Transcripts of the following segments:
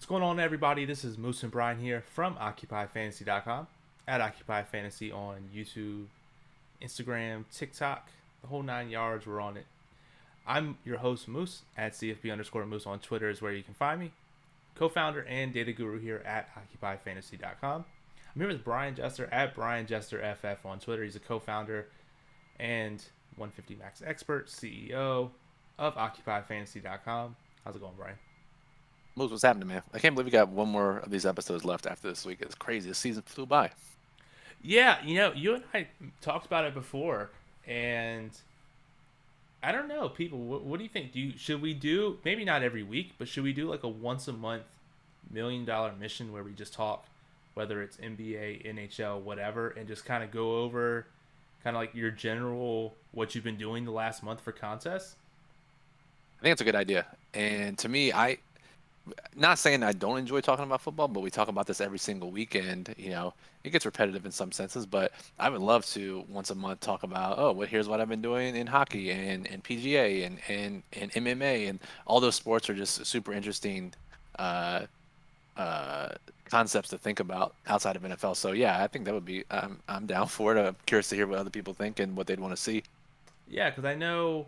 What's going on, everybody? This is Moose and Brian here from OccupyFantasy.com, at OccupyFantasy on YouTube, Instagram, TikTok, the whole 9 yards. We're on it. I'm your host, Moose, at CFB_Moose on Twitter is where you can find me. Co-founder and data guru here at OccupyFantasy.com. I'm here with Brian Jester at BrianJesterFF on Twitter. He's a co-founder and 150 Max expert, CEO of OccupyFantasy.com. How's it going, Brian? Moose, what's happening, man? I can't believe we got one more of these episodes left after this week. It's crazy. The season flew by. Yeah, you and I talked about it before, and I don't know, people. What do you think? Should we do, maybe not every week, but should we do like a once a month $1 million mission where we just talk, whether it's NBA, NHL, whatever, and just kind of go over kind of like your general what you've been doing the last month for contests? I think it's a good idea. And to me, not saying I don't enjoy talking about football, but we talk about this every single weekend. It gets repetitive in some senses, but I would love to once a month talk about, here's what I've been doing in hockey and PGA and MMA, and all those sports are just super interesting concepts to think about outside of NFL. So yeah, I think that would be, I'm down for it. I'm curious to hear what other people think and what they'd want to see. Yeah, because I know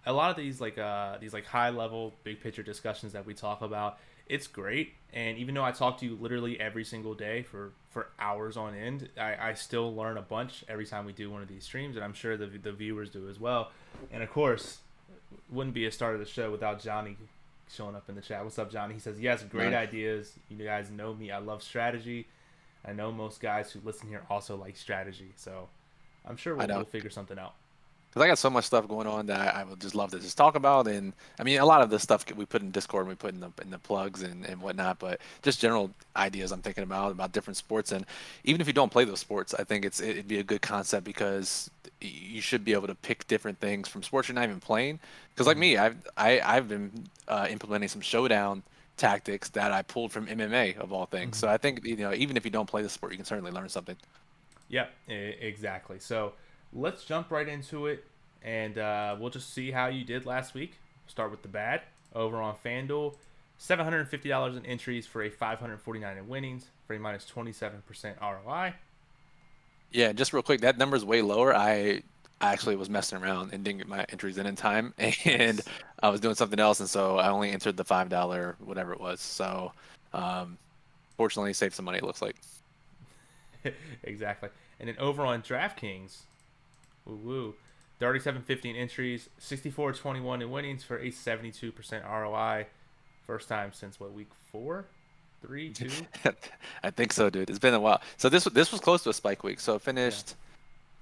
a lot of these high level big picture discussions that we talk about, it's great. And even though I talk to you literally every single day for hours on end, I still learn a bunch every time we do one of these streams, and I'm sure the viewers do as well. And of course, wouldn't be a start of the show without Johnny showing up in the chat. What's up, Johnny? He says, yes, great ideas. You guys know me. I love strategy. I know most guys who listen here also like strategy. So I'm sure we'll figure something out. Because I got so much stuff going on that I would just love to just talk about. And I mean, a lot of the stuff we put in Discord and we put in the plugs and whatnot, but just general ideas I'm thinking about different sports. And even if you don't play those sports, I think it'd be a good concept because you should be able to pick different things from sports you're not even playing. Because like me, I've been implementing some showdown tactics that I pulled from MMA of all things. So I think, even if you don't play the sport, you can certainly learn something. Yeah, exactly. So let's jump right into it, and we'll just see how you did last week. Start with the bad. Over on FanDuel, $750 in entries for a 549 in winnings for a minus 27% ROI. Yeah, just real quick, that number's way lower. I actually was messing around and didn't get my entries in time, and I was doing something else, and so I only entered the $5 whatever it was. So, fortunately, saved some money. It looks like. Exactly. And then over on DraftKings, woo, 37.15 entries, 64.21 in winnings for a 72% ROI. First time since week 4, 3, 2? I think so, dude. It's been a while. So this was close to a spike week. So it finished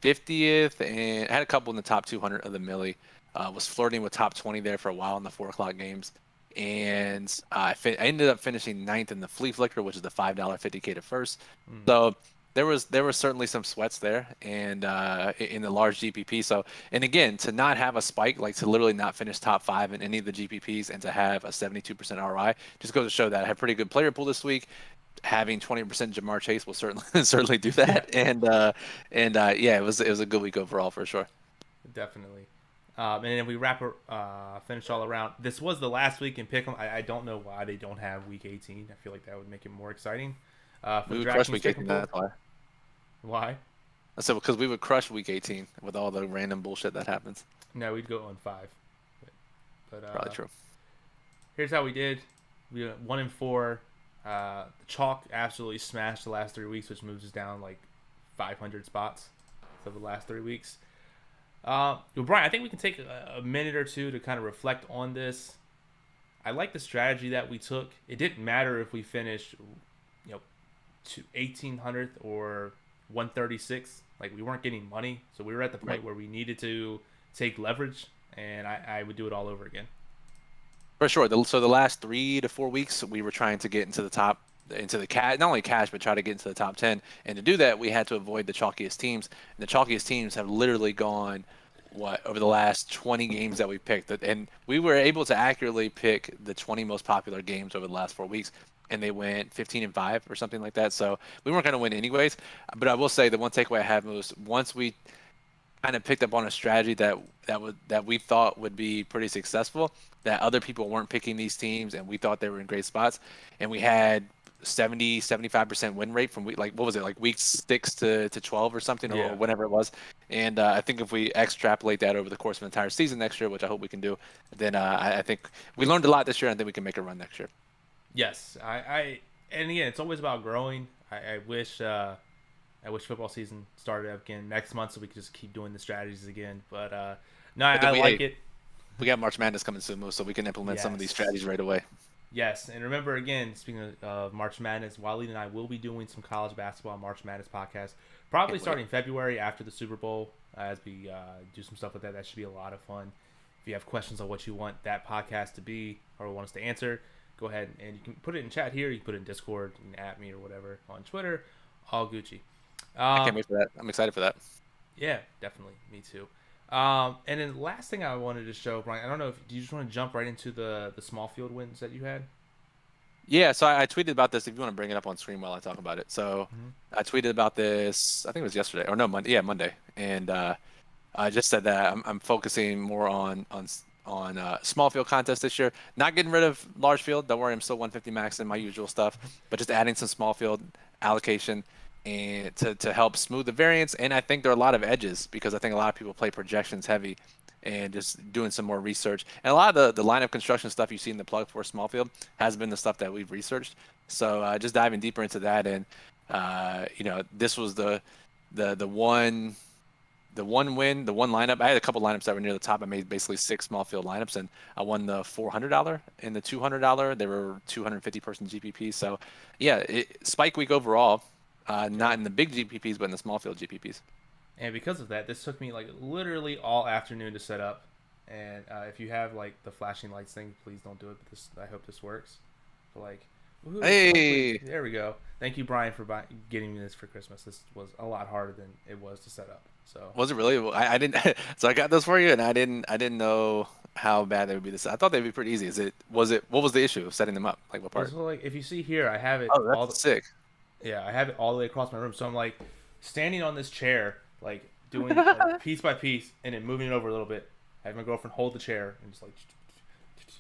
50th and had a couple in the top 200 of the milli. Was flirting with top 20 there for a while in the 4 o'clock games. And I ended up finishing 9th in the flea flicker, which is the $5 50K to first. So there was certainly some sweats there, and in the large GPP. So, and again, to not have a spike, like to literally not finish top 5 in any of the GPPs, and to have a 72% ROI, just goes to show that I had pretty good player pool this week. Having 20% Jamar Chase will certainly do that, and yeah, it was a good week overall for sure. Definitely. And then we finish all around. This was the last week in Pick'em. I don't know why they don't have week 18. I feel like that would make it more exciting. We would crush week 18. That's why. Why? I said because we would crush week 18 with all the random bullshit that happens. No, we'd go on 5. But probably true. Here's how we did. We went 1-4. The chalk absolutely smashed the last 3 weeks, which moves us down like 500 spots for the last 3 weeks. Well, Brian, I think we can take a minute or two to kind of reflect on this. I like the strategy that we took. It didn't matter if we finished, to 1800th or 136. Like, we weren't getting money, so we were at the point where we needed to take leverage, and I would do it all over again. For sure. So the last 3 to 4 weeks, we were trying to get into the cash, not only cash, but try to get into the top 10. And to do that, we had to avoid the chalkiest teams. And the chalkiest teams have literally gone, over the last 20 games that we picked. And we were able to accurately pick the 20 most popular games over the last 4 weeks. And they went 15-5 or something like that. So we weren't going to win anyways. But I will say the one takeaway I have was once we kind of picked up on a strategy that we thought would be pretty successful, that other people weren't picking these teams and we thought they were in great spots, and we had 75% win rate from what was it, like week 6 to 12 or something, or whenever it was. And I think if we extrapolate that over the course of an entire season next year, which I hope we can do, then I think we learned a lot this year, and I think we can make a run next year. Yes, and again, it's always about growing. I wish football season started up again next month so we could just keep doing the strategies again. But no, I like it. We got March Madness coming soon, so we can implement some of these strategies right away. Yes, and remember, again, speaking of March Madness, Waleed and I will be doing some college basketball March Madness podcast, probably starting February after the Super Bowl, as we do some stuff with that. That should be a lot of fun. If you have questions on what you want that podcast to be or want us to answer, go ahead and you can put it in chat here. You can put it in Discord, you can at me or whatever on Twitter. All Gucci. I can't wait for that. I'm excited for that. Yeah, definitely. Me too. And then the last thing I wanted to show, Brian, I don't know if do you just want to jump right into the small field wins that you had? Yeah, so I tweeted about this. If you want to bring it up on screen while I talk about it. So I tweeted about this, I think it was yesterday, or no, Monday. Yeah, Monday. And I just said that I'm focusing more on small field contests this year. Not getting rid of large field. Don't worry, I'm still 150 max in my usual stuff, but just adding some small field allocation and to help smooth the variance. And I think there are a lot of edges because I think a lot of people play projections heavy and just doing some more research. And a lot of the lineup construction stuff you see in the plug for small field has been the stuff that we've researched. So just diving deeper into that. And, this was the one win, the one lineup. I had a couple lineups that were near the top. I made basically 6 small field lineups, and I won the $400 and the $200. They were 250 person GPPs. So yeah, spike week overall. Not in the big GPPs, but in the small field GPPs. And because of that, this took me like literally all afternoon to set up. And if you have like the flashing lights thing, please don't do it. But I hope this works. But hey, there we go. Thank you, Brian, for getting me this for Christmas. This was a lot harder than it was to set up. So was it really? I didn't. So I got those for you, and I didn't know how bad they would be. This I thought they'd be pretty easy. What was the issue of setting them up? Like what part? So if you see here, I have it. Oh, that's sick. Yeah, I have it all the way across my room. So I'm like standing on this chair, like doing piece by piece, and then moving it over a little bit. I have my girlfriend hold the chair and just like,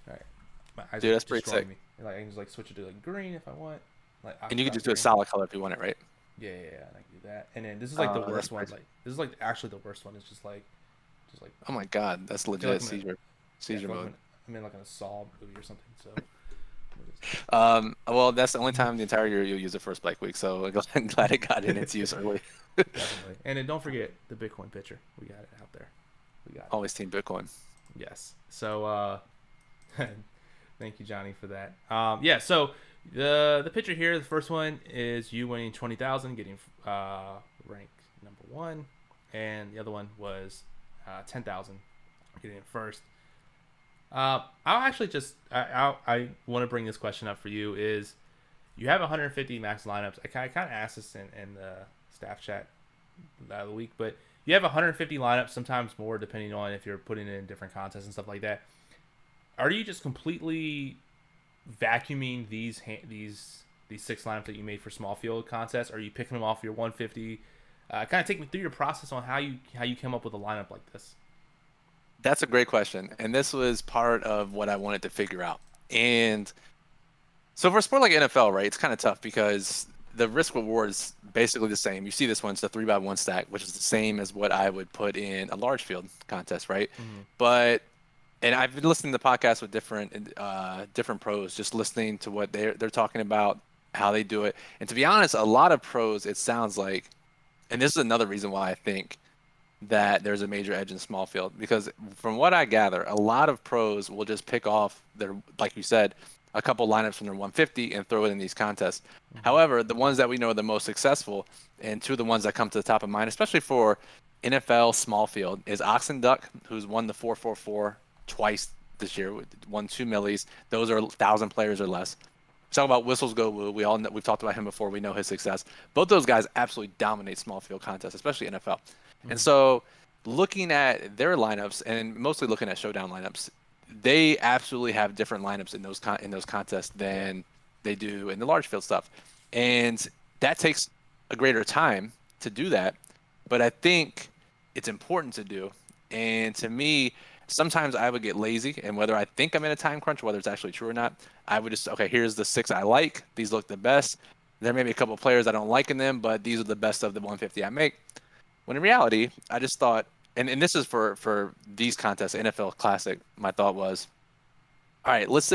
all right. My eyes Dude, that's pretty sick. Me. And, I can just switch it to green if I want. And you can just do a solid color if you want it, right? Yeah, I can do that. And then this is the worst one. This is actually the worst one. It's just like. Oh my god, that's legit seizure mode. I'm in like a Saw movie or something. So. Well, that's the only time the entire year you'll use it for a spike week, so I'm glad it got in its use early. Definitely. And then don't forget the Bitcoin picture. We got it out there. We got it. Always team Bitcoin. Yes. So thank you, Johnny, for that. So the picture here, the first one is you winning 20,000, getting rank number 1, and the other one was 10,000, getting it first. I'll actually I want to bring this question up for you. Is you have 150 max lineups. I kind of asked this in the staff chat the week, but you have 150 lineups, sometimes more depending on if you're putting it in different contests and stuff like that. Are you just completely vacuuming these 6 lineups that you made for small field contests? Or are you picking them off your 150? Kind of take me through your process on how you came up with a lineup like this. That's a great question, and this was part of what I wanted to figure out. And so for a sport like NFL, right, it's kind of tough because the risk reward is basically the same. You see this one, it's the 3x1 stack, which is the same as what I would put in a large field contest, right? Mm-hmm. And I've been listening to podcasts with different pros, just listening to what they're talking about, how they do it. And to be honest, a lot of pros, it sounds like, and this is another reason why I think that there's a major edge in small field, because from what I gather, a lot of pros will just pick off their, like you said, a couple lineups from their 150 and throw it in these contests. Mm-hmm. However, the ones that we know are the most successful, and two of the ones that come to the top of mind, especially for NFL small field, is Oxen Duck, who's won the 444 twice this year, won 2 millis. Those are 1,000 players or less. Talk about Whistles Go Woo. We all know, we've talked about him before. We know his success. Both those guys absolutely dominate small field contests, especially NFL. Mm-hmm. And so, looking at their lineups and mostly looking at showdown lineups, they absolutely have different lineups in those contests than they do in the large field stuff, and that takes a greater time to do that. But I think it's important to do. And to me, sometimes I would get lazy, and whether I think I'm in a time crunch, whether it's actually true or not, I would just, okay, here's the 6 I like. These look the best. There may be a couple of players I don't like in them, but these are the best of the 150 I make. When in reality, I just thought, and this is for these contests, NFL Classic, my thought was, all right, let's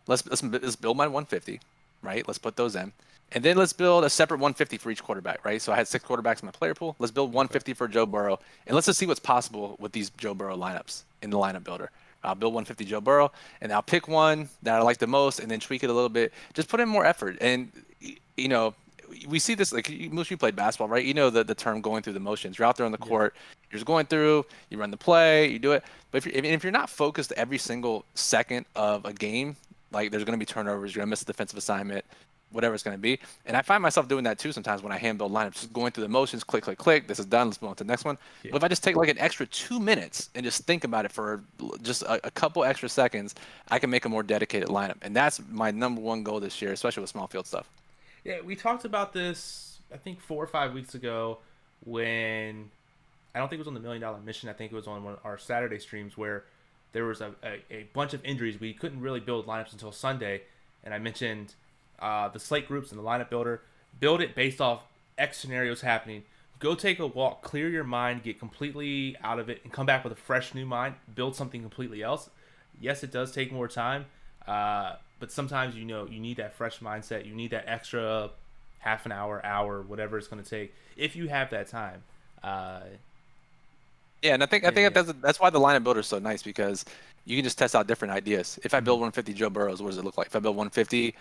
build my 150, right? Let's put those in. And then let's build a separate 150 for each quarterback, right? So I had 6 quarterbacks in my player pool. Let's build 150 for Joe Burrow, and let's just see what's possible with these Joe Burrow lineups in the lineup builder. I'll build 150 Joe Burrow, and I'll pick one that I like the most, and then tweak it a little bit. Just put in more effort, and you know, we see this like most of you played basketball, right? You know the term going through the motions. You're out there on the court, you're just going through, you run the play, you do it. But if you're not focused every single second of a game, like there's going to be turnovers, you're going to miss a defensive assignment, whatever it's going to be. And I find myself doing that too sometimes when I hand build lineups, just going through the motions, click, click, click. This is done. Let's move on to the next one. Yeah. But if I just take like an extra 2 minutes and just think about it for just a couple extra seconds, I can make a more dedicated lineup. And that's my number one goal this year, especially with small field stuff. Yeah, we talked about this, I think 4 or 5 weeks ago when I don't think it was on the $1 Million Mission. I think it was on one of our Saturday streams where there was a bunch of injuries. We couldn't really build lineups until Sunday. And I mentioned the slate groups and the lineup builder. Build it based off X scenarios happening. Go take a walk, clear your mind, get completely out of it, and come back with a fresh new mind. Build something completely else. Yes, it does take more time. But sometimes, you need that fresh mindset. You need that extra half an hour, whatever it's going to take, if you have that time. Yeah, and I think that's why the lineup builder is so nice, because you can just test out different ideas. If I build 150 Joe Burrows, what does it look like? If I build 150,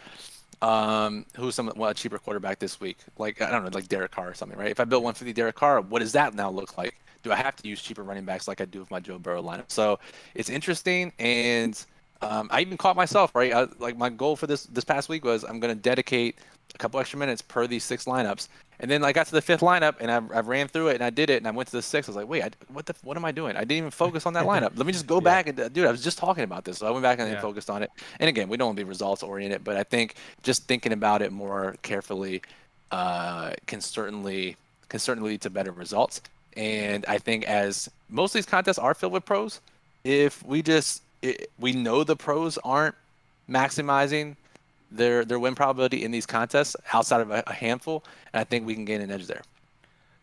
who's a cheaper quarterback this week? Like, I don't know, like Derek Carr or something, right? If I build 150 Derek Carr, what does that now look like? Do I have to use cheaper running backs like I do with my Joe Burrow lineup? So it's interesting, and I even caught myself, right? Like my goal for this past week was I'm going to dedicate a couple extra minutes per these 6 lineups. And then I got to the 5th lineup, and I ran through it, and I did it, and I went to the 6th. I was like, wait, what am I doing? I didn't even focus on that lineup. Let me just go back and, dude, I was just talking about this. So I went back and then focused on it. And again, we don't want to be results oriented, but I think just thinking about it more carefully can certainly lead to better results. And I think as most of these contests are filled with pros, if we know the pros aren't maximizing their win probability in these contests outside of a handful, and I think we can gain an edge there.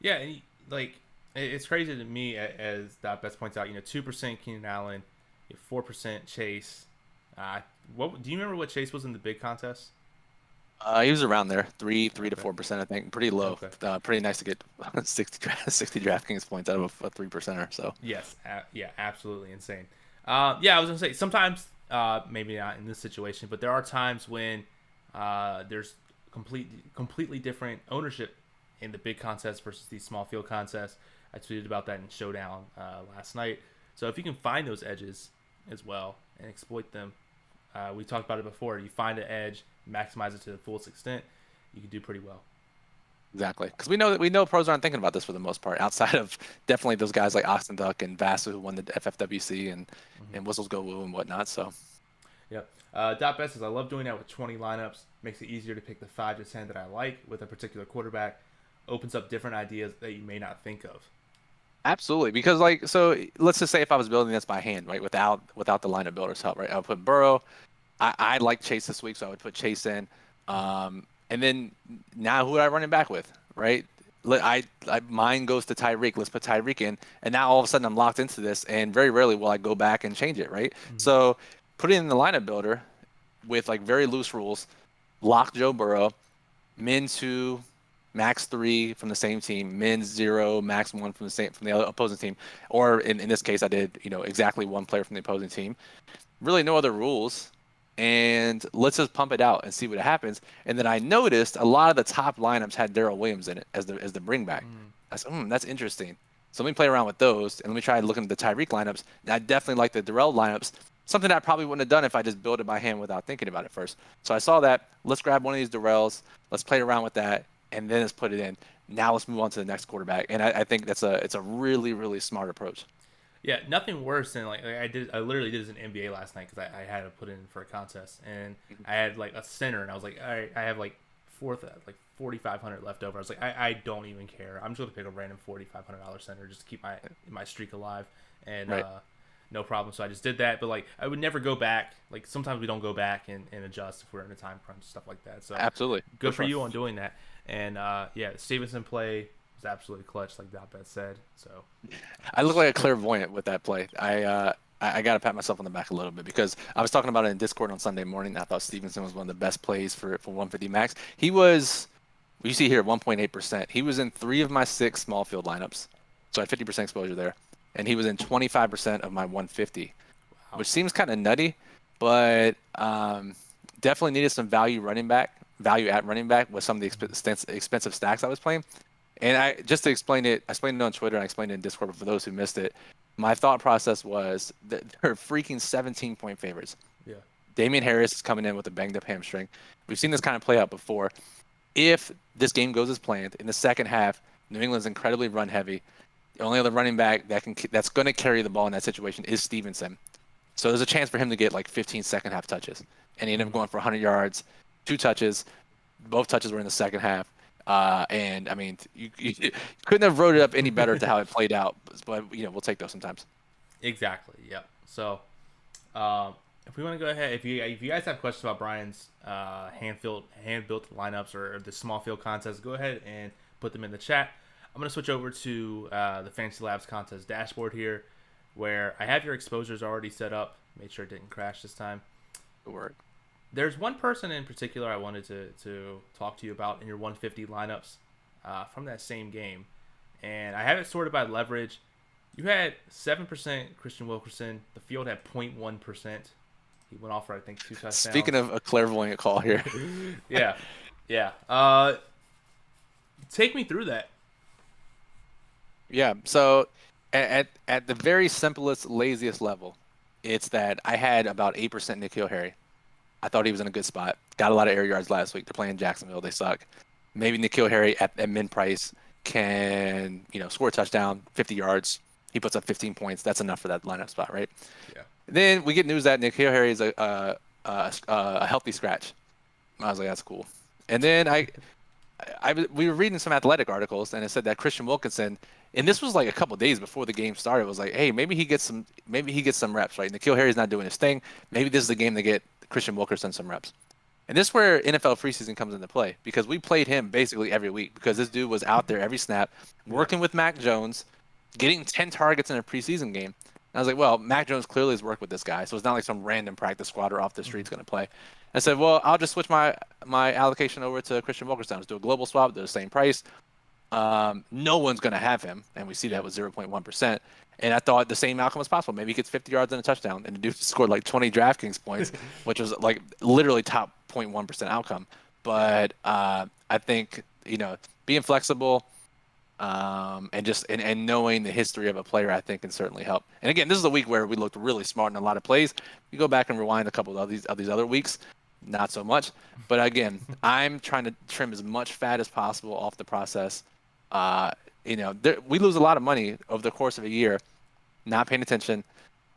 Yeah, and it's crazy to me, as Best points out. 2% Keenan Allen, 4% Chase. What do you remember what Chase was in the big contest? He was around there, 3 to 4%, I think, pretty low. Okay. Pretty nice to get 60 DraftKings points out of a 3%er. So yes, yeah, absolutely insane. Yeah, I was gonna say sometimes. Maybe not in this situation, but there are times when there's completely different ownership in the big contests versus these small field contests. I tweeted about that in Showdown last night. So if you can find those edges as well and exploit them, we talked about it before. You find an edge, maximize it to the fullest extent, you can do pretty well. Exactly, because we know pros aren't thinking about this for the most part, outside of definitely those guys like Austin Duck and Vasu who won the FFWC and Whistles Go Woo and whatnot. So, yep. Best says I love doing that with 20 lineups. Makes it easier to pick the 5 to 10 that I like with a particular quarterback. Opens up different ideas that you may not think of. Absolutely, because so let's just say if I was building this by hand, right, without the lineup builder's help, right, I would put Burrow. I like Chase this week, so I would put Chase in. And then now who am I running back with, right? Mine goes to Tyreek. Let's put Tyreek in. And now all of a sudden I'm locked into this, and very rarely will I go back and change it, right? Mm-hmm. So put it in the lineup builder with like very loose rules. Lock Joe Burrow, min 2, max 3 from the same team, min 0, max 1 from the other opposing team. Or in this case, I did exactly 1 player from the opposing team. Really no other rules. And let's just pump it out and see what happens. And then I noticed a lot of the top lineups had Darrell Williams in it as the bring back. I said, that's interesting. So let me play around with those, and let me try looking at the Tyreek lineups. And I definitely like the Darrell lineups, something that I probably wouldn't have done if I just built it by hand without thinking about it first. So I saw that. Let's grab one of these Darrells. Let's play around with that, and then let's put it in. Now let's move on to the next quarterback. And I think it's a really, really smart approach. Yeah, nothing worse than I literally did this in NBA last night because I had to put in for a contest, and I had like a center, and I was like, all right, I have like fourth like 4,500 left over. I was like, I don't even care. I'm just gonna pick a random $4,500 center just to keep my streak alive, and Right. no problem. So I just did that. But like, I would never go back. Like sometimes we don't go back and adjust if we're in a time crunch, stuff like that. So Absolutely. good for sure. you on doing that. And yeah, Stevenson play was absolutely clutch, like Dotbet said. So I look like a clairvoyant with that play. I got to pat myself on the back a little bit because I was talking about it in Discord on Sunday morning. And I thought Stevenson was one of the best plays for 150 max. He was, you see here, 1.8%. He was in 3 of my 6 small field lineups, so I had 50% exposure there, and he was in 25% of my 150, wow. which seems kind of nutty, but definitely needed some value at running back with some of the expensive stacks I was playing. And I just to explain it, I explained it on Twitter and I explained it in Discord, but for those who missed it, my thought process was that they're freaking 17-point favorites. Yeah. Damian Harris is coming in with a banged up hamstring. We've seen this kind of play out before. If this game goes as planned, in the second half, New England's incredibly run heavy. The only other running back that's going to carry the ball in that situation is Stevenson. So there's a chance for him to get like 15 second half touches. And he ended up going for 100 yards, 2 touches. Both touches were in the second half. And I mean, you couldn't have wrote it up any better to how it played out. But we'll take those sometimes. Exactly. Yep. So, if we want to go ahead, if you guys have questions about Brian's hand built lineups or the small field contest, go ahead and put them in the chat. I'm gonna switch over to the Fantasy Labs contest dashboard here, where I have your exposures already set up. Made sure it didn't crash this time. Good work. There's one person in particular I wanted to talk to you about in your 150 lineups from that same game. And I have it sorted by leverage. You had 7% Christian Wilkerson. The field had 0.1%. He went off for, I think, 2 touchdowns. Speaking of a clairvoyant call here. Yeah. Take me through that. Yeah, so at the very simplest, laziest level, it's that I had about 8% N'Keal Harry. I thought he was in a good spot. Got a lot of air yards last week. They're playing Jacksonville. They suck. Maybe N'Keal Harry at min price can, score a touchdown, 50 yards. He puts up 15 points. That's enough for that lineup spot, right? Yeah. Then we get news that N'Keal Harry is a healthy scratch. I was like, that's cool. And then we were reading some athletic articles, and it said that Christian Wilkinson, and this was like a couple of days before the game started, was like, hey, maybe he gets some reps, right? N'Keal Harry's not doing his thing. Maybe this is the game to get Christian Wilkerson some reps. And this is where NFL preseason comes into play, because we played him basically every week, because this dude was out there every snap, working with Mac Jones, getting 10 targets in a preseason game. And I was like, well, Mac Jones clearly has worked with this guy, so it's not like some random practice squad or off the street's going to play. I said, well, I'll just switch my allocation over to Christian Wilkerson. Let's do a global swap. They're the same price. No one's going to have him, and we see that with 0.1%. And I thought the same outcome was possible. Maybe he gets 50 yards and a touchdown, and the dude scored like 20 DraftKings points, which was like literally top 0.1% outcome. But I think being flexible and knowing the history of a player, I think, can certainly help. And again, this is a week where we looked really smart in a lot of plays. You go back and rewind a couple of these other weeks, not so much. But again, I'm trying to trim as much fat as possible off the process. We lose a lot of money over the course of a year, not paying attention,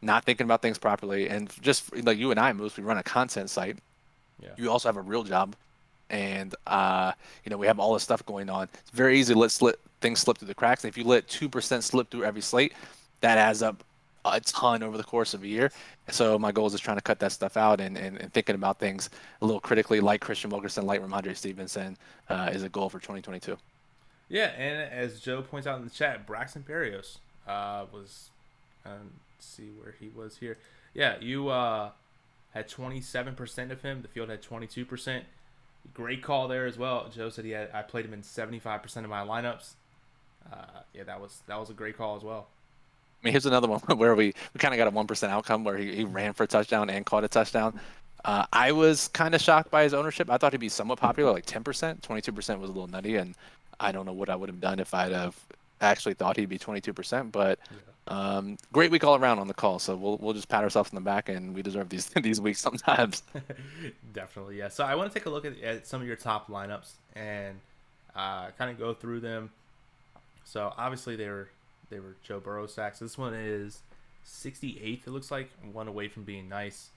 not thinking about things properly, and just like you and I, Moose, we run a content site. Yeah. You also have a real job, and we have all this stuff going on. It's very easy to let things slip through the cracks. And if you let 2% slip through every slate, that adds up a ton over the course of a year. So my goal is just trying to cut that stuff out and thinking about things a little critically, like Christian Wilkerson, like Ramondre Stevenson, is a goal for 2022. Yeah, and as Joe points out in the chat, Braxton Berrios was, let's see where he was here. Yeah, you had 27% of him. The field had 22%. Great call there as well. Joe said I played him in 75% of my lineups. That was a great call as well. I mean, here's another one where we kind of got a 1% outcome where he ran for a touchdown and caught a touchdown. I was kind of shocked by his ownership. I thought he'd be somewhat popular, like 10%. 22% was a little nutty, and I don't know what I would have done if I'd have actually thought he'd be 22%. But great week all around on the call. So we'll just pat ourselves on the back, and we deserve these weeks sometimes. Definitely, yeah. So I want to take a look at some of your top lineups and kind of go through them. So obviously they were Joe Burrow stacks. This one is 68th. It looks like one away from being nice.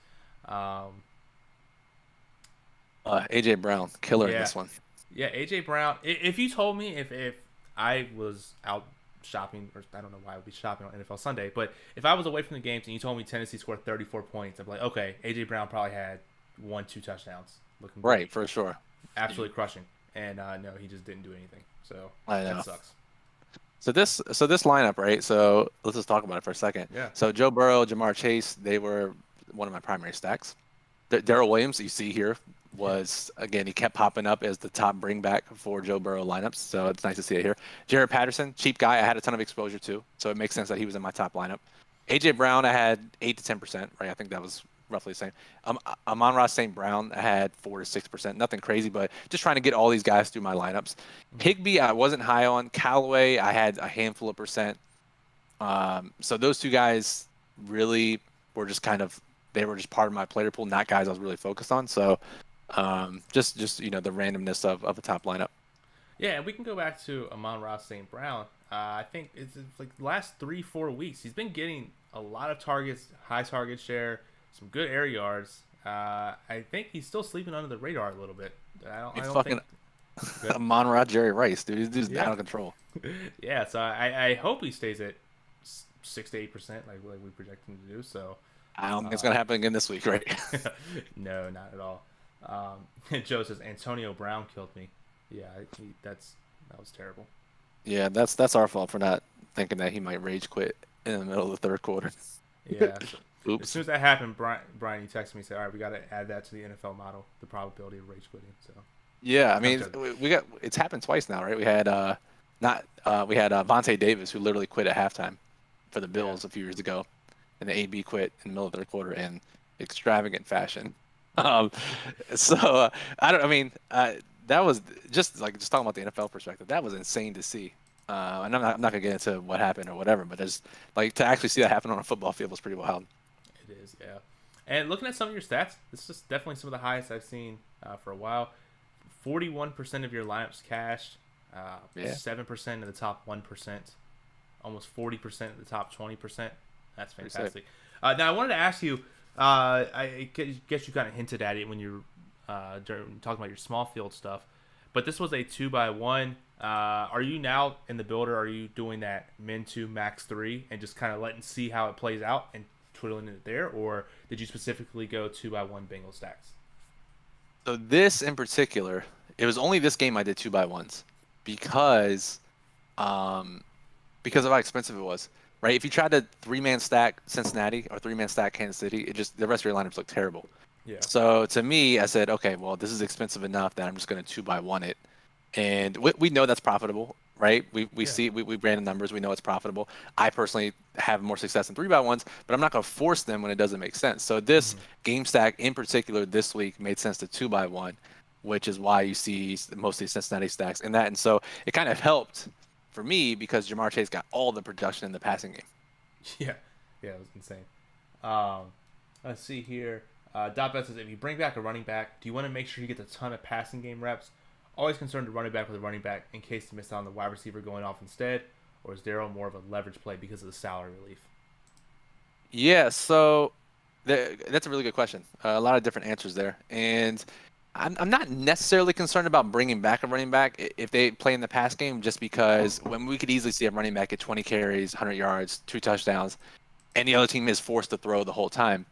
AJ Brown, killer in this one. Yeah, AJ Brown. If you told me if I was out shopping, or I don't know why I would be shopping on NFL Sunday, but if I was away from the games and you told me Tennessee scored 34 points, I'd be like, okay, AJ Brown probably had 1-2 touchdowns, looking great, Right, for sure. absolutely crushing. And no, he just didn't do anything. So I that know. sucks. So this lineup, right? So let's just talk about it for a second. Yeah. So Joe Burrow, Jamar Chase, they were one of my primary stacks. Darrell Williams, you see here, was again he kept popping up as the top bring back for Joe Burrow lineups. So it's nice to see it here. Jared Patterson, cheap guy, I had a ton of exposure to, so it makes sense that he was in my top lineup. AJ Brown, I had 8 to 10%, right? I think that was roughly the same. Amon-Ra St. Brown, I had 4 to 6%, nothing crazy, but just trying to get all these guys through my lineups. Higbee, I wasn't high on. Callaway, I had a handful of percent. So those two guys really were just they were just part of my player pool, not guys I was really focused on. So just the randomness of a top lineup. Yeah, and we can go back to Amon-Ra St. Brown. I think it's like the last 3-4 weeks, he's been getting a lot of targets, high target share, some good air yards. I think he's still sleeping under the radar a little bit. I don't fucking think. Amon-Ra Jerry Rice, dude. This dude's out of control. Yeah, so I hope he stays at 6 to 8%, like we project him to do. So I don't think it's gonna happen again this week, right? no, not at all. Joe says Antonio Brown killed me. Yeah, that was terrible. Yeah, that's our fault for not thinking that he might rage quit in the middle of the third quarter. Yeah. Oops. As soon as that happened, Brian, you texted me and said, "All right, we got to add that to the NFL model, the probability of rage quitting." So. Yeah, I mean, it's happened twice now, right? We had Vontae Davis, who literally quit at halftime for the Bills a few years ago, and the AB quit in the middle of the third quarter in extravagant fashion. So that was just talking about the NFL perspective. That was insane to see. And I'm not gonna get into what happened or whatever, but just to actually see that happen on a football field was pretty wild. It is, yeah. And looking at some of your stats, this is definitely some of the highest I've seen for a while. 41% of your lineups cashed, 7% in the top 1%, almost 40% in the top 20%. That's fantastic. Now, I wanted to ask you, I guess you kind of hinted at it when you were talking about your small field stuff, but this was a 2x1. Are you now in the builder? Are you doing that min 2 max 3 and just kind of see how it plays out and twiddling it there, or did you specifically go 2x1 Bengal stacks? So this in particular, it was only this game I did 2x1s because of how expensive it was. Right? If you tried to 3-man stack Cincinnati or 3-man stack Kansas City, the rest of your lineups look terrible. Yeah. So to me, I said, okay, well, this is expensive enough that I'm just going to 2x1 it, and we know that's profitable, right? We see we ran the numbers, we know it's profitable. I personally have more success in 3x1s, but I'm not going to force them when it doesn't make sense. So this game stack in particular this week made sense to 2x1, which is why you see mostly Cincinnati stacks in that, and so it kind of helped for me because Jamar Chase got all the production in the passing game. Yeah, it was insane. Let's see here. Dotbet says, if you bring back a running back, do you want to make sure he gets a ton of passing game reps? Always concerned to running back with a running back in case you miss out on the wide receiver going off instead, or is Darrell more of a leverage play because of the salary relief? Yeah, so that's a really good question. A lot of different answers there, and I'm not necessarily concerned about bringing back a running back if they play in the pass game, just because when we could easily see a running back at 20 carries, 100 yards, 2 touchdowns, and the other team is forced to throw the whole time.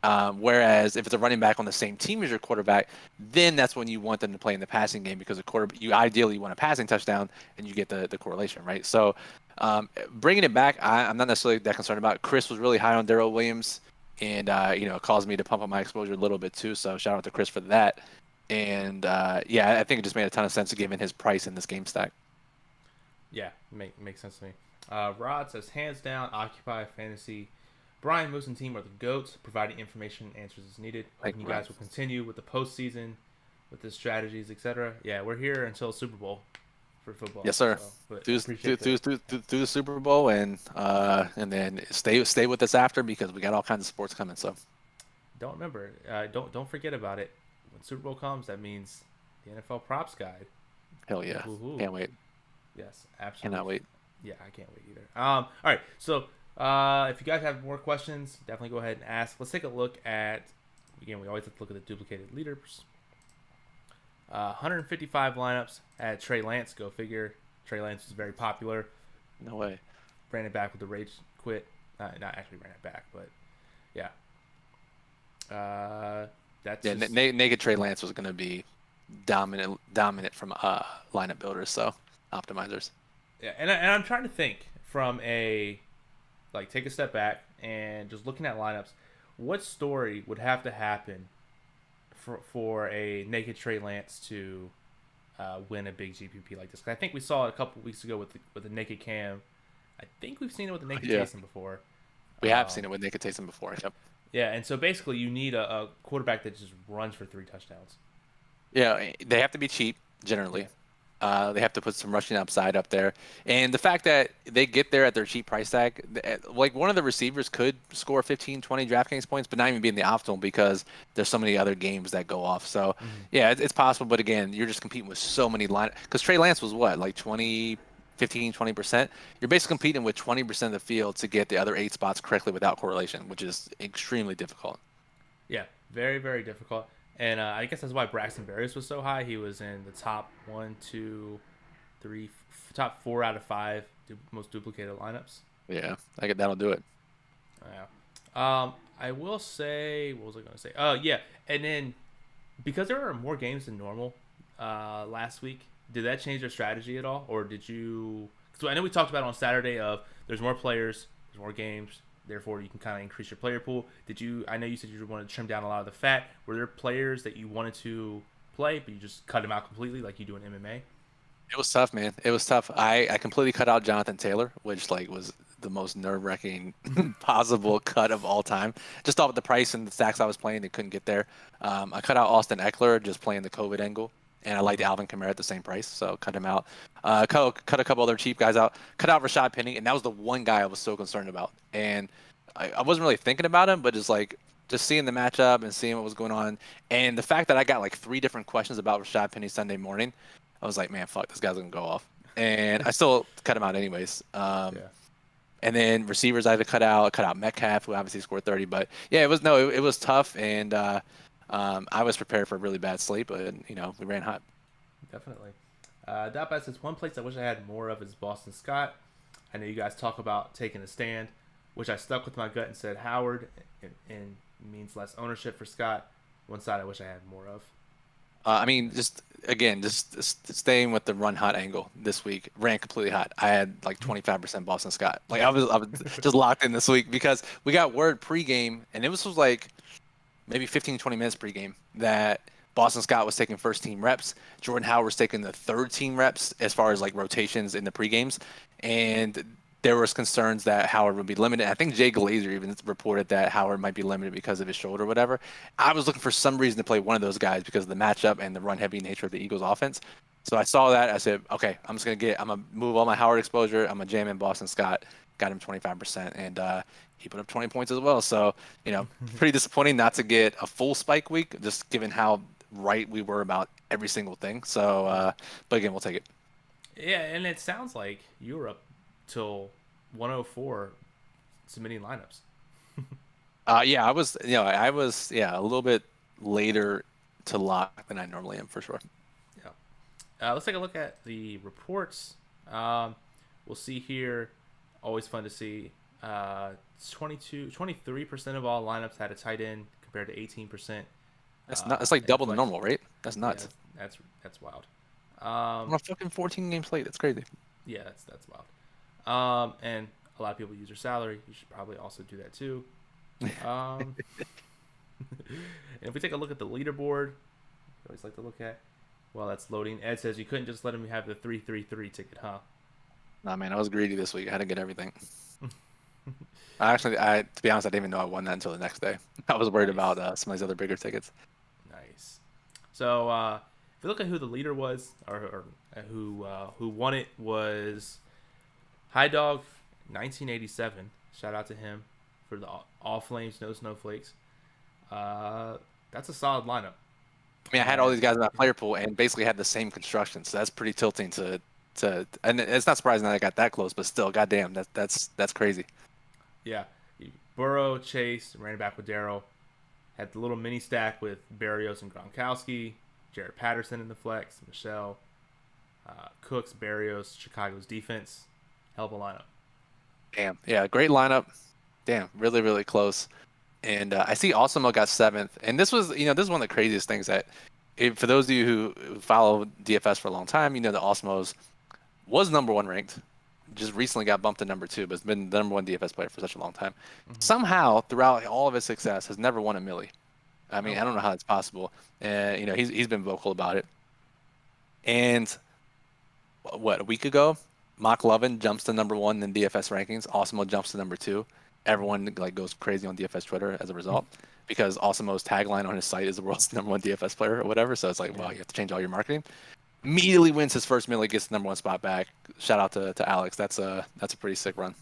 Whereas if it's a running back on the same team as your quarterback, then that's when you want them to play in the passing game because you ideally want a passing touchdown and you get the correlation, right? So bringing it back, I'm not necessarily that concerned about it. Chris was really high on Darrell Williams, and it caused me to pump up my exposure a little bit too. So shout out to Chris for that. And I think it just made a ton of sense given his price in this game stack. Yeah, makes sense to me. Rod says, hands down, Occupy Fantasy. Brian Moose and team are the GOATs, providing information and answers as needed. Hoping you guys will continue with the postseason, with the strategies, etc. Yeah, we're here until Super Bowl for football. Yes, sir. So, through the Super Bowl, and then stay with us after because we got all kinds of sports coming. So don't forget about it. When Super Bowl comes, that means the NFL props guide. Hell yeah! Woo-hoo. Can't wait. Yes, absolutely. Cannot wait. Yeah, I can't wait either. All right, so. If you guys have more questions, definitely go ahead and ask. Let's take a look at, again, we always have to look at the duplicated leaders. 155 lineups. Had Trey Lance. Go figure. Trey Lance was very popular. No way. Ran it back with the rage quit. Not actually ran it back, but yeah. That's Yeah, just, naked Trey Lance was going to be dominant from lineup builders, so optimizers. yeah. And I'm trying to think from a like take a step back and just looking at lineups. What story would have to happen for a naked Trey Lance to win a big GPP like this? 'Cause I think we saw it a couple weeks ago with the naked Cam. I think we've seen it with the naked Jason before. We have seen it with naked Taysom before. Yep. Yeah, and so basically you need a quarterback that just runs for 3 touchdowns. Yeah, they have to be cheap generally. They have to put some rushing upside up there, and the fact that they get there at their cheap price tag, like one of the receivers could score 15, 20 DraftKings points, but not even be in the optimal because there's so many other games that go off. So yeah, it's possible, but again, you're just competing with so many line. Because Trey Lance was what, like 15, 20%. You're basically competing with 20% of the field to get the other 8 spots correctly without correlation, which is extremely difficult. Yeah, very, very difficult. And I guess that's why Braxton Berrios was so high. He was in the top 1, 2, 3, top 4 out of 5 most duplicated lineups. Yeah, I get that'll do it. Yeah. I will say, what was I going to say? Yeah. And then because there were more games than normal last week, did that change your strategy at all? Or did you? So I know we talked about on Saturday of there's more players, there's more games, therefore you can kind of increase your player pool. Did you? I know you said you wanted to trim down a lot of the fat. Were there players that you wanted to play, but you just cut them out completely, like you do in MMA? It was tough, man. It was tough. I completely cut out Jonathan Taylor, which like was the most nerve-wracking possible cut of all time. Just thought with the price and the stacks I was playing, they couldn't get there. I cut out Austin Eckler, just playing the COVID angle, and I liked Alvin Kamara at the same price, so cut him out. Cut a couple other cheap guys out. Cut out Rashad Penny, and that was the one guy I was so concerned about. And I wasn't really thinking about him, but just seeing the matchup and seeing what was going on, and the fact that I got like 3 different questions about Rashad Penny Sunday morning, I was like, man, fuck, this guy's gonna go off. And I still cut him out anyways. And then receivers I had to cut out Metcalf, who obviously scored 30. But yeah, it was tough, and I was prepared for a really bad sleep, but we ran hot. Definitely. Dotbat says one place I wish I had more of is Boston Scott. I know you guys talk about taking a stand, which I stuck with my gut and said Howard, and means less ownership for Scott. One side I wish I had more of. I mean, just staying with the run hot angle this week, ran completely hot. I had like 25% Boston Scott. Like I was just locked in this week because we got word pregame, and it was like maybe 15, 20 minutes pregame that Boston Scott was taking first team reps. Jordan Howard was taking the third team reps as far as like rotations in the pregames, and there was concerns that Howard would be limited. I think Jay Glazer even reported that Howard might be limited because of his shoulder or whatever. I was looking for some reason to play one of those guys because of the matchup and the run-heavy nature of the Eagles' offense. So I saw that. I said, okay, I'm going to move all my Howard exposure. I'm going to jam in Boston Scott. Got him 25%, and he put up 20 points as well. So, pretty disappointing not to get a full spike week, just given how right we were about every single thing. So, but again, we'll take it. Yeah, and it sounds like you were up till 104 submitting lineups. Yeah, I was a little bit later to lock than I normally am for sure. Yeah. Let's take a look at the reports. We'll see here. Always fun to see. 23% of all lineups had a tight end compared to 18%. It's like double the normal, right? That's nuts. Yeah, that's wild. On a fucking 14 game slate, that's crazy. Yeah, that's wild. And a lot of people use their salary. You should probably also do that too. And if we take a look at the leaderboard, I always like to look at while that's loading. Ed says you couldn't just let him have the 333 ticket, huh? Nah, man, I was greedy this week. I had to get everything. To be honest, I didn't even know I won that until the next day. I was worried about some of these other bigger tickets. Nice. So if you look at who the leader was, or who won it, was High Dog 1987. Shout out to him for the all flames, no snowflakes. That's a solid lineup. I mean, I had all these guys in my player pool and basically had the same construction, so that's pretty tilting to and it's not surprising that I got that close, but still, goddamn, that's crazy. Yeah, Burrow, Chase, ran it back with Darryl. Had the little mini stack with Barrios and Gronkowski. Jared Patterson in the flex, Michelle, Cooks, Barrios, Chicago's defense. Hell of a lineup. Damn. Yeah, great lineup. Damn, really, really close. And I see Awesemo got 7th. And this was, this is one of the craziest things that, for those of you who follow DFS for a long time, that Awesemo's was number 1 ranked. Just recently got bumped to number 2, but has been the number 1 DFS player for such a long time. Somehow, throughout all of his success, has never won a milli. I mean, I don't know how that's possible. And, he's been vocal about it. And a week ago, Mock Lovin jumps to number 1 in DFS rankings. Awesemo jumps to number 2. Everyone goes crazy on DFS Twitter as a result because Awesemo's tagline on his site is the world's number 1 DFS player or whatever. So it's like, wow, you have to change all your marketing. Immediately wins his first milli, gets the number 1 spot back. Shout out to Alex. That's a pretty sick run.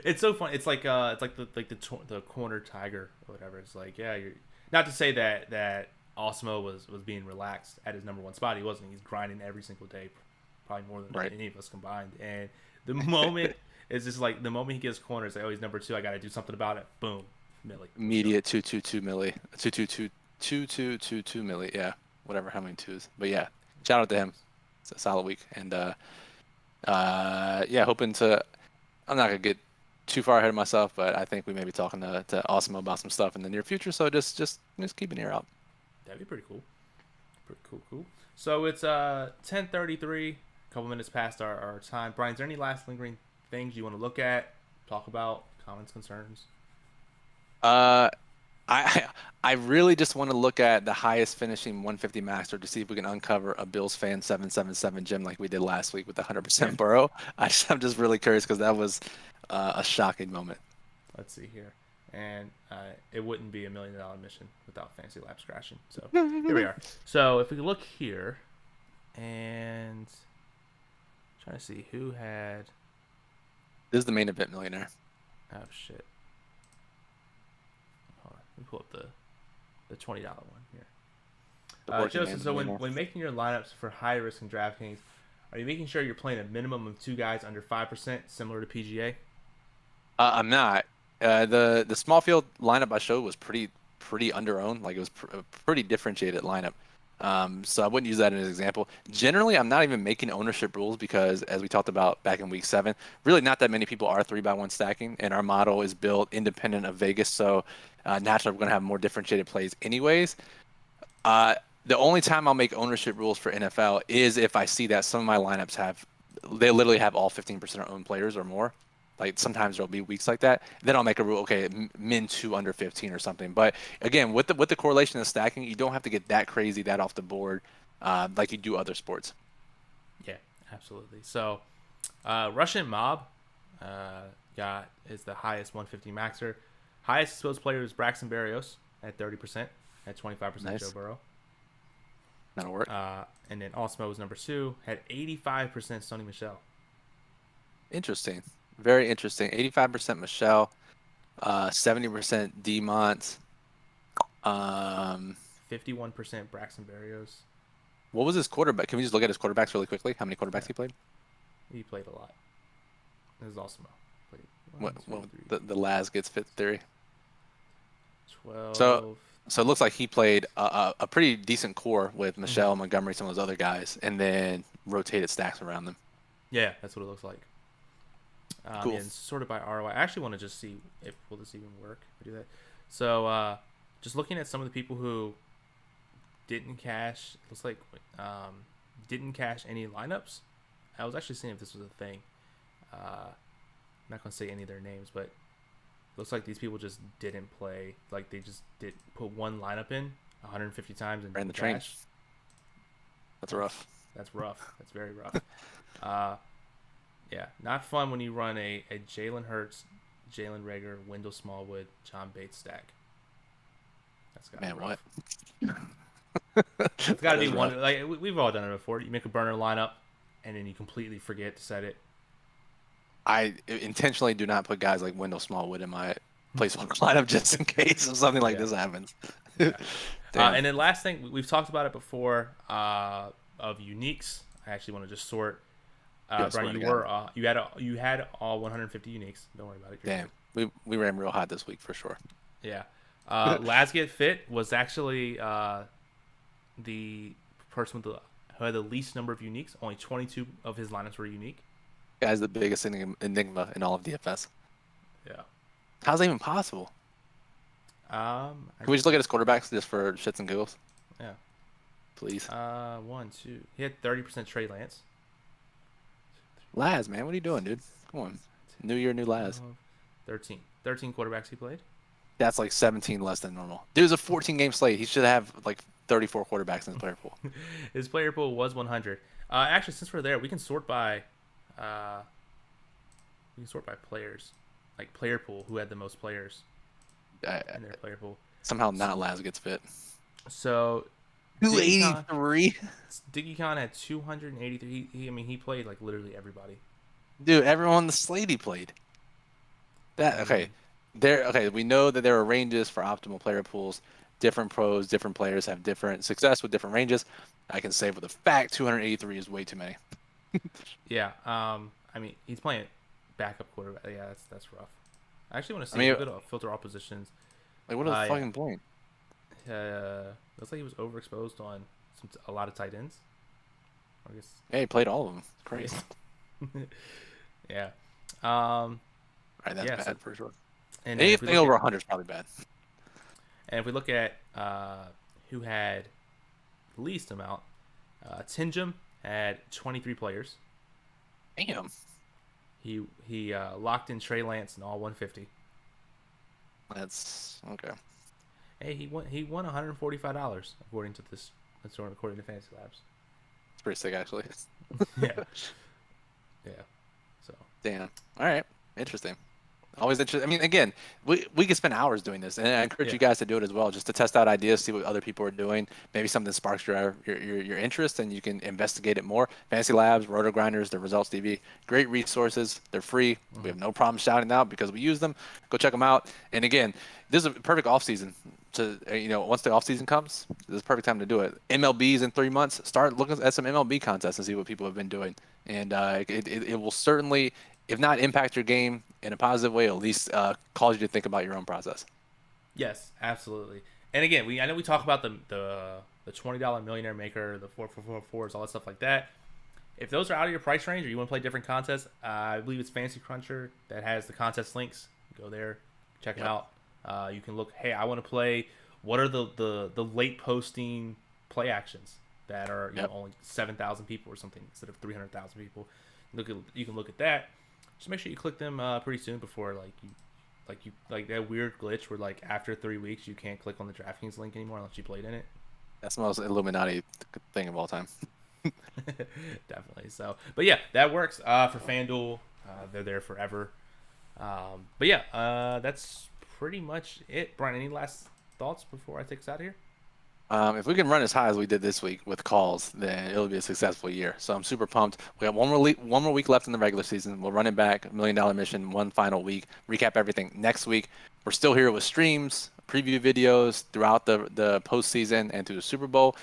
It's so fun. It's like the corner tiger or whatever. It's like, yeah, you're not to say that Awesemo was being relaxed at his number 1 spot. He wasn't. He's grinding every single day, probably more than any of us combined. And the moment it's just like the moment he gets cornered, it's like, oh, he's number 2. I got to do something about it. Boom, milli. Immediate 222 milli, 222 milli. Yeah, whatever. How many twos? But yeah, shout out to him. It's a solid week, and hoping to. I'm not gonna get too far ahead of myself, but I think we may be talking to Awesemo about some stuff in the near future. So just keep an ear out. That'd be pretty cool. Pretty cool. So it's 10:33. A couple minutes past our time. Brian, is there any last lingering things you want to look at, talk about, comments, concerns? I really just want to look at the highest finishing 150 maxer to see if we can uncover a Bills fan 777 gem like we did last week with the 100% Burrow. I'm just really curious because that was a shocking moment. Let's see here. And it wouldn't be $1 million mission without Fantasy Labs crashing. So here we are. So if we look here and trying to see who had. This is the main event millionaire. Oh, shit. Hold on. Let me pull up the $20 one here. Joseph, so when making your lineups for high risk in DraftKings, are you making sure you're playing a minimum of 2 guys under 5%, similar to PGA? I'm not. The small field lineup I showed was pretty under-owned. Like, it was a pretty differentiated lineup. So I wouldn't use that as an example. Generally, I'm not even making ownership rules because, as we talked about back in week 7, really not that many people are 3x1 stacking, and our model is built independent of Vegas. So naturally, we're going to have more differentiated plays anyways. The only time I'll make ownership rules for NFL is if I see that some of my lineups they literally have all 15% of owned players or more. Like, sometimes there'll be weeks like that. Then I'll make a rule, okay, min 2 under 15 or something. But again, with the correlation of stacking, you don't have to get that crazy, that off the board, like you do other sports. Yeah, absolutely. So, Russian Mob is the highest 150 maxer. Highest exposed player is Braxton Berrios at 30%, at 25% Nice. Joe Burrow. That'll work. And then Awesemo was number 2, had 85% Sony Michel. Interesting. Very interesting. 85% Michelle, 70% Demont. 51% Braxton Berrios. What was his quarterback? Can we just look at his quarterbacks really quickly? How many quarterbacks he played? He played a lot. This is Awesemo. The Laz gets fit theory. 12. So it looks like he played a pretty decent core with Michelle, Montgomery, some of those other guys, and then rotated stacks around them. Yeah, that's what it looks like. Cool. And sorted by ROI. I actually want to just see will this even work if I do that. So just looking at some of the people who didn't cash, looks like didn't cash any lineups. I was actually seeing if this was a thing. I'm not going to say any of their names, but looks like these people just didn't play. Like, they just did put one lineup in 150 times and ran the train. That's rough. That's rough. That's very rough. Yeah, not fun when you run a Jalen Hurts, Jalen Reagor, Wendell Smallwood, John Bates stack. That's gotta be rough. What? It's got to be one. Like, we've all done it before. You make a burner lineup, and then you completely forget to set it. I intentionally do not put guys like Wendell Smallwood in my placeholder lineup just in case something like this happens. Yeah. And then last thing, we've talked about it before, of uniques. I actually want to just sort. Brian, you had all 150 uniques. Don't worry about it. Damn, we ran real hot this week for sure. Yeah. Laz Get Fit was actually the person with the who had the least number of uniques. Only 22 of his lineups were unique. Guy's the biggest enigma in all of DFS. Yeah. How's that even possible? Can we just look at his quarterbacks just for shits and giggles? Yeah. Please. 1, 2. He had 30% Trey Lance. Laz, man, what are you doing, dude? Come on. New year, new Laz. 13 quarterbacks he played. That's like 17 less than normal. Dude's a 14-game slate. He should have like 34 quarterbacks in his player pool. His player pool was 100. Actually, since we're there, we can sort by players, like player pool, who had the most players in their player pool. Somehow not Laz gets fit. So 283. Diggy Khan had 283. He played like literally everybody. Dude, everyone on the slate he played. Okay. We know that there are ranges for optimal player pools. Different pros, different players have different success with different ranges. I can say with a fact 283 is way too many. Yeah. He's playing backup quarterback. Yeah, that's rough. I actually want to see if we could filter all positions. Like, what is the fucking point? Looks like he was overexposed on a lot of tight ends. I guess. Yeah, he played all of them. It's crazy. Yeah. All right, that's bad for sure. And anything over 100 is probably bad. And if we look at who had the least amount, Tinjum had 23 players. Damn. He locked in Trey Lance in all 150. That's okay. Hey, he won $145 according to this. According to Fantasy Labs. It's pretty sick, actually. Yeah. Yeah. So. Damn. All right. Interesting. Always interesting. I mean, again, we can spend hours doing this, and I encourage you guys to do it as well, just to test out ideas, see what other people are doing. Maybe something sparks your interest, and you can investigate it more. Fantasy Labs, Roto Grinders, the Results TV, great resources. They're free. Mm-hmm. We have no problem shouting out because we use them. Go check them out. And again, this is a perfect off season. Once the off season comes, this is a perfect time to do it. MLB's in 3 months. Start looking at some MLB contests and see what people have been doing, and it will certainly, if not impact your game in a positive way, at least cause you to think about your own process. Yes, absolutely. And again, I know we talk about the $20 Millionaire Maker, the 444s, all that stuff like that. If those are out of your price range or you want to play different contests, I believe it's Fantasy Cruncher that has the contest links. Go there, check it out. You can look. Hey, I want to play. What are the late posting play actions that are only 7,000 people or something instead of 300,000 people? You can look at that. Just make sure you click them pretty soon before like that weird glitch where like after 3 weeks you can't click on the DraftKings link anymore unless you played in it. That's the most Illuminati thing of all time. Definitely. So, but yeah, that works for FanDuel. They're there forever. But yeah, that's pretty much it. Brian, any last thoughts before I take us out of here? If we can run as high as we did this week with calls, then it'll be a successful year. So I'm super pumped. We got one more week left in the regular season. We'll run it back, $1 million mission, one final week, recap everything next week. We're still here with streams, preview videos throughout the postseason and through the Super Bowl.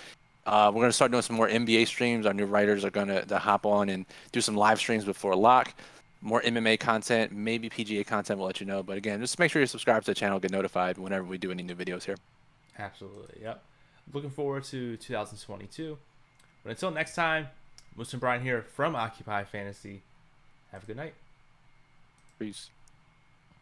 We're going to start doing some more NBA streams. Our new writers are going to hop on and do some live streams before lock. More MMA content, maybe PGA content, we'll let you know. But again, just make sure you subscribe to the channel, get notified whenever we do any new videos here. Absolutely, yep. Looking forward to 2022. But until next time, Moose and Brian here from Occupy Fantasy. Have a good night. Peace.